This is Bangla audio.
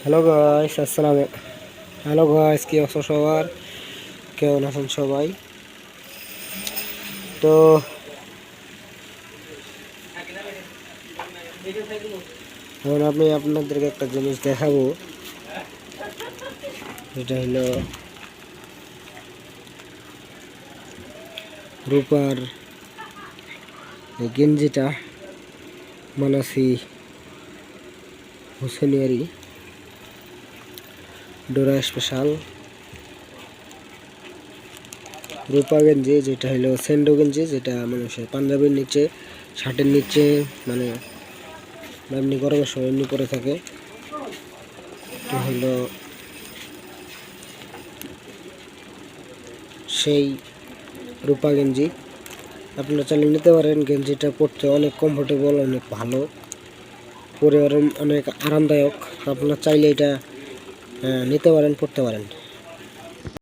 হ্যালো গাইস, হ্যালো গাইস, কি অবস্থা সবার? কেমন আছেন সবাই? তো এখন আমি আপনাদেরকে একটা জিনিস দেখাবো, যেটা হলো রূপার এই গেঞ্জিটা বানাছি হোসেনিয়ারি ডোরা স্পেশাল রূপা গেঞ্জি, যেটা হলো সেন্ডো গেঞ্জি, যেটা মানুষের পাঞ্জাবির নিচে, শার্টের নিচে, মানে এমনি গরমের সময় এমনি পরে থাকে। তো হলো সেই রূপা গেঞ্জি আপনারা চালিয়ে নিতে পারেন। গেঞ্জিটা পরতে অনেক কমফোর্টেবল, অনেক ভালো, পরে অনেক আরামদায়ক। আপনারা চাইলে এটা নিতে পারেন, পরতে পারেন।